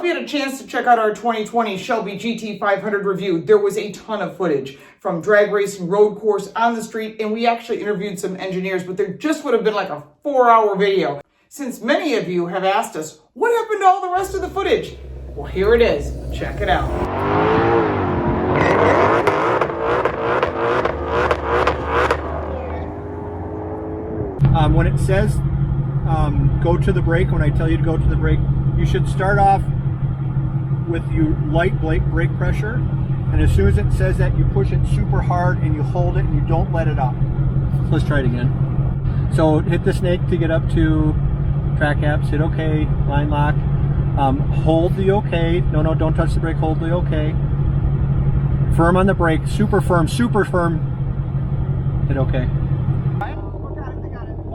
you had a chance to check out our 2020 Shelby GT500 review, there was a ton of footage from drag racing, road course, on the street, and we actually interviewed some engineers, but there just would have been like a 4-hour video. Since many of you have asked us, what happened to all the rest of the footage? Well, here it is. Check it out. When it says go to the brake, when I tell you to go to the brake, you should start off with your light brake pressure, and as soon as it says that, you push it super hard and you hold it and you don't let it up. So let's try it again. So hit the snake to get up to track apps, hit OK, line lock, hold the OK, no, don't touch the brake, hold the OK. Firm on the brake, super firm, hit OK.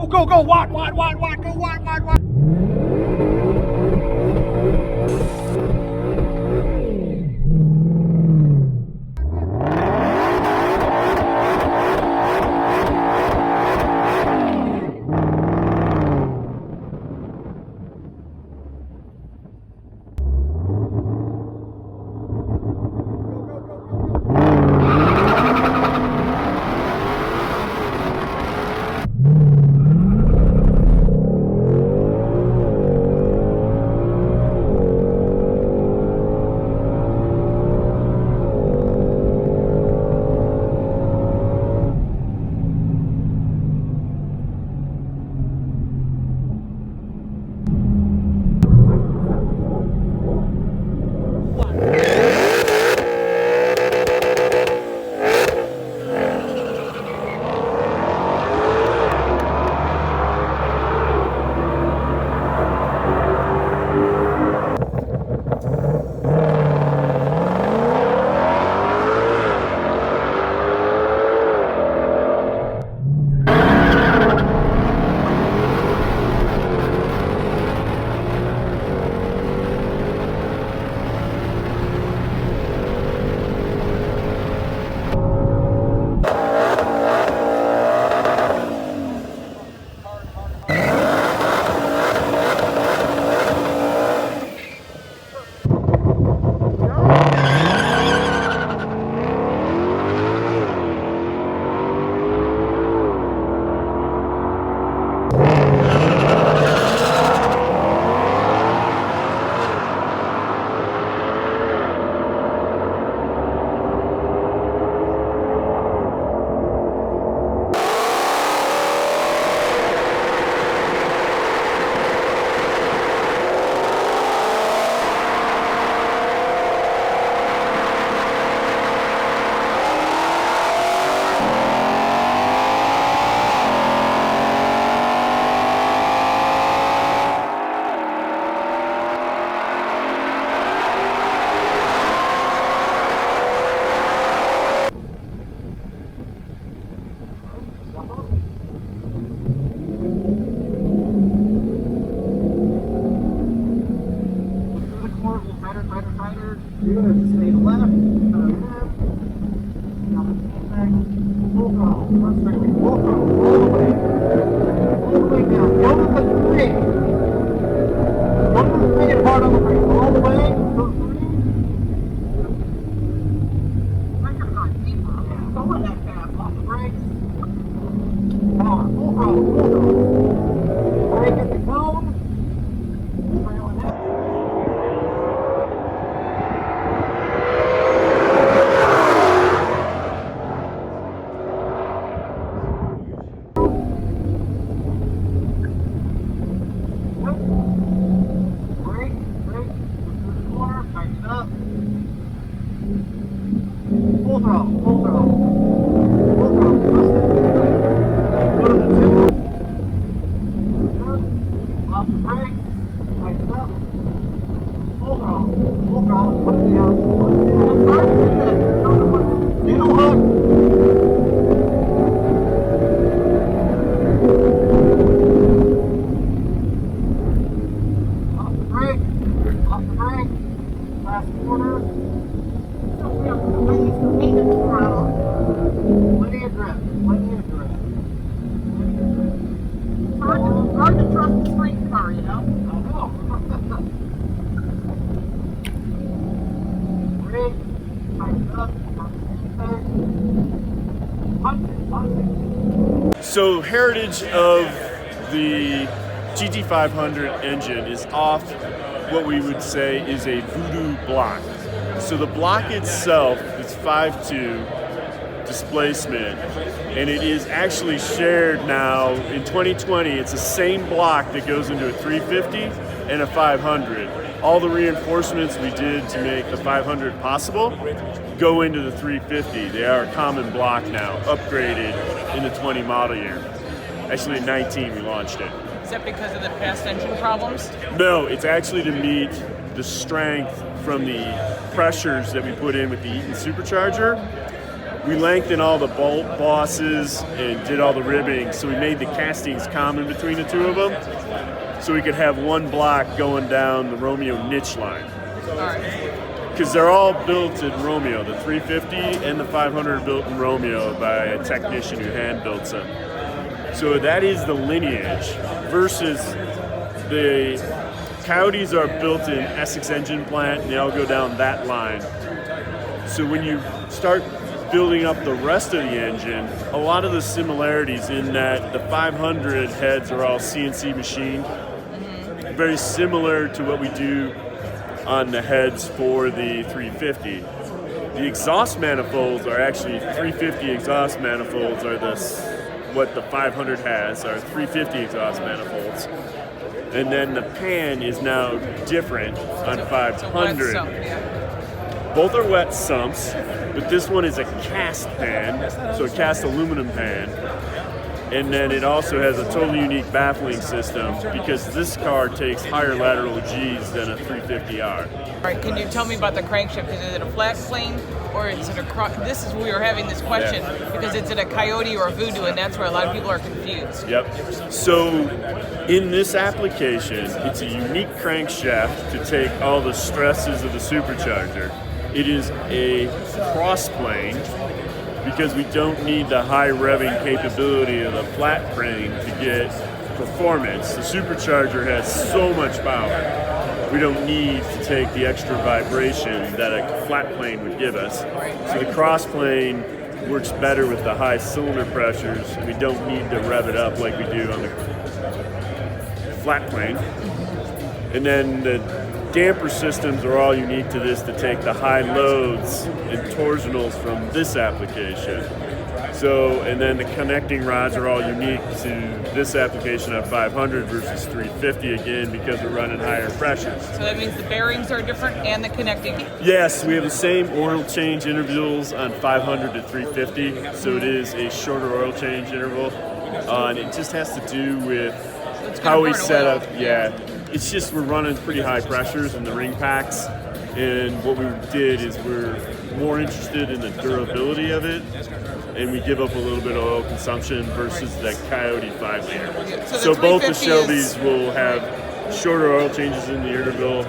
Oh, go, wide, go wide. Good, stay left, left. Now back, full throttle, one second, full throttle, all the way down, go to the brake. Go to the brake and hard on the brake, all the way, go to the breaker's not deeper, don't let that fast, off the brakes. Come on, full throttle, brake at the cone. Full throttle, full throttle. Full throttle. Go to the tip. Good. Off the brake. Tighten up. Full throttle. Full throttle. Put it down. Put it down. Start to do that. Needle hook. Off the brake. Off the brake. Last corner. Plenty of grip. Hard to trust the street car, you know? I know. So heritage of the GT500 engine is off what we would say is a voodoo block. So the block itself is 5.2 displacement, and it is actually shared now in 2020. It's the same block that goes into a 350 and a 500. All the reinforcements we did to make the 500 possible go into the 350. They are a common block now, upgraded in the 20 model year. Actually in 19 we launched it. Is that because of the past engine problems? No, it's actually to meet the strength from the pressures that we put in with the Eaton supercharger. We lengthened all the bolt bosses and did all the ribbing, so we made the castings common between the two of them, so we could have one block going down the Romeo niche line. Because they're all built in Romeo. The 350 and the 500 are built in Romeo by a technician who hand builds them. So that is the lineage, versus the Coyotes are built in Essex engine plant, and they all go down that line. So when you start building up the rest of the engine, a lot of the similarities in that the 500 heads are all CNC machined, very similar to what we do on the heads for the 350. The exhaust manifolds are actually 350 exhaust manifolds are what the 500 has, are 350 exhaust manifolds. And then the pan is now different on 500. Both are wet sumps, but this one is a cast pan, so a cast aluminum pan. And then it also has a totally unique baffling system because this car takes higher lateral Gs than a 350R. All right, can you tell me about the crankshaft? Is it a flat plane or is it a this is we were having this question because it's a Coyote or a Voodoo, and that's where a lot of people are confused. Yep. So in this application, it's a unique crankshaft to take all the stresses of the supercharger. It is a cross plane because we don't need the high revving capability of the flat plane to get performance. The supercharger has so much power. We don't need to take the extra vibration that a flat plane would give us. So the cross plane works better with the high cylinder pressures, and we don't need to rev it up like we do on the flat plane. And then the damper systems are all unique to this to take the high loads and torsionals from this application. So, and then the connecting rods are all unique to this application on 500 versus 350 again because we're running higher pressures. So that means the bearings are different and the connecting. Yes, we have the same oil change intervals on 500 to 350, so it is a shorter oil change interval. And it just has to do with how we set up. Yeah, it's just we're running pretty high pressures in the ring packs, and what we did is we're more interested in the durability of it, and we give up a little bit of oil consumption versus the Coyote 5 liter. So both the Shelbys will have shorter oil changes in the interval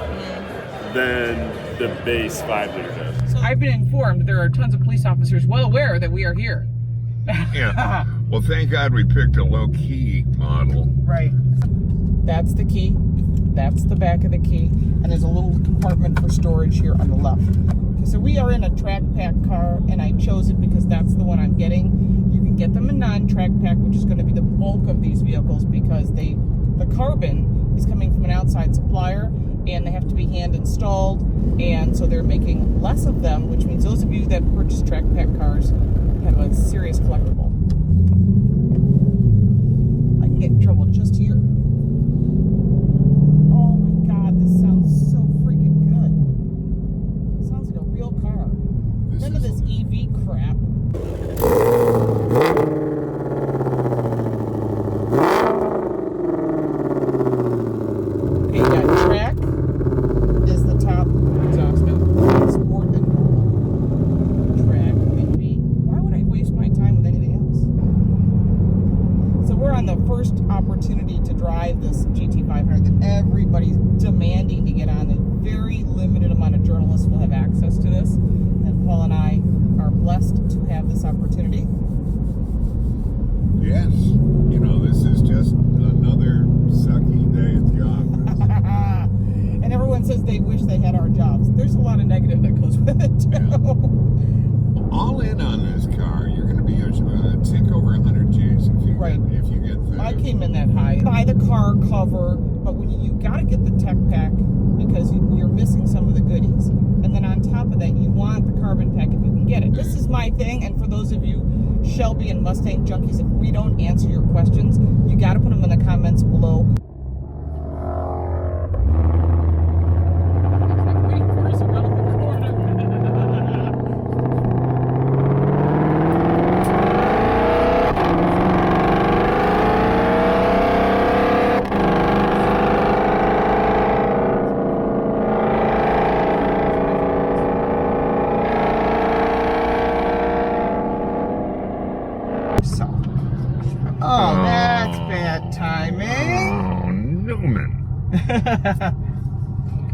than the base 5 liter does. So I've been informed there are tons of police officers well aware that we are here. Yeah. Well, thank God we picked a low-key model. Right. That's the key. That's the back of the key. And there's a little compartment for storage here on the left. So we are in a track pack car, and I chose it because that's the one I'm getting. You can get them in non-track pack, which is going to be the bulk of these vehicles because the carbon is coming from an outside supplier, and they have to be hand installed, and so they're making less of them, which means those of you that purchase track pack cars have a serious collectible. I can get in trouble just here. Oh my God, this sounds so freaking good. It sounds like a real car. None of this EV crap. Okay, you got track is the top exhaust note. It's more than track, maybe. Why would I waste my time with anything else? So we're on the first opportunity to drive this GT500 that everybody's demanding to get on. A very limited amount of journalists will have access to this, and Paul and I are blessed to have this opportunity. Yes. You know, this is just another sucky day at the office. And everyone says they wish they had our jobs. There's a lot of negative that goes with it, too. Yeah. All in on this car, you're going to be a tick over 100 Gs if you Right. I came in that high. Buy the car cover, but when you gotta get the tech pack because you're missing some of the goodies. And then on top of that, you want the carbon pack if you can get it. This is my thing, and for those of you Shelby and Mustang junkies, if we don't answer your questions, you gotta put them in the comments below. Oh, that's bad timing. Oh, Newman.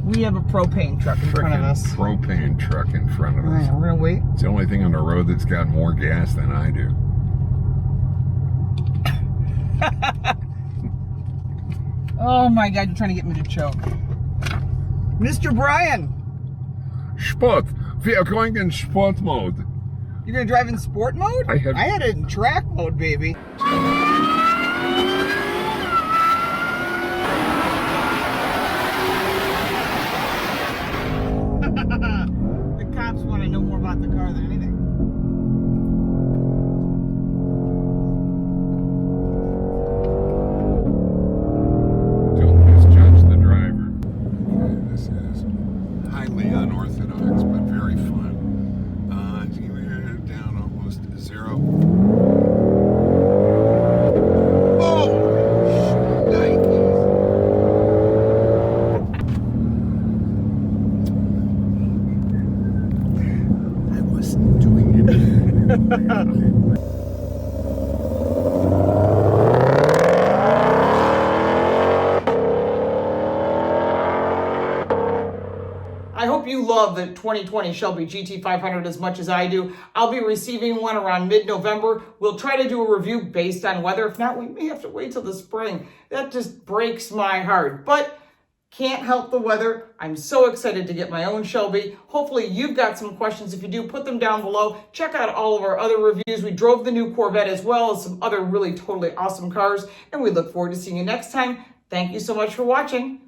We have a propane truck in front of us. Propane truck in front of All us. right, we're gonna wait. It's the only thing on the road that's got more gas than I do. Oh my God, you're trying to get me to choke. Mr. Brian, Sport. We are going in sport mode. you're gonna drive in sport mode? I had it in track mode, baby. The cops want to know more about the car than anything. Don't misjudge the driver. Okay, this is highly unorthodox, but very fun. We're down almost to zero. Oh, Nikes. I wasn't doing it. I hope you love the 2020 Shelby GT500 as much as I do. I'll be receiving one around mid-November. We'll try to do a review based on weather. If not, we may have to wait till the spring. That just breaks my heart. But can't help the weather. I'm so excited to get my own Shelby. Hopefully you've got some questions. If you do, put them down below. Check out all of our other reviews. We drove the new Corvette as well as some other really totally awesome cars. And we look forward to seeing you next time. Thank you so much for watching.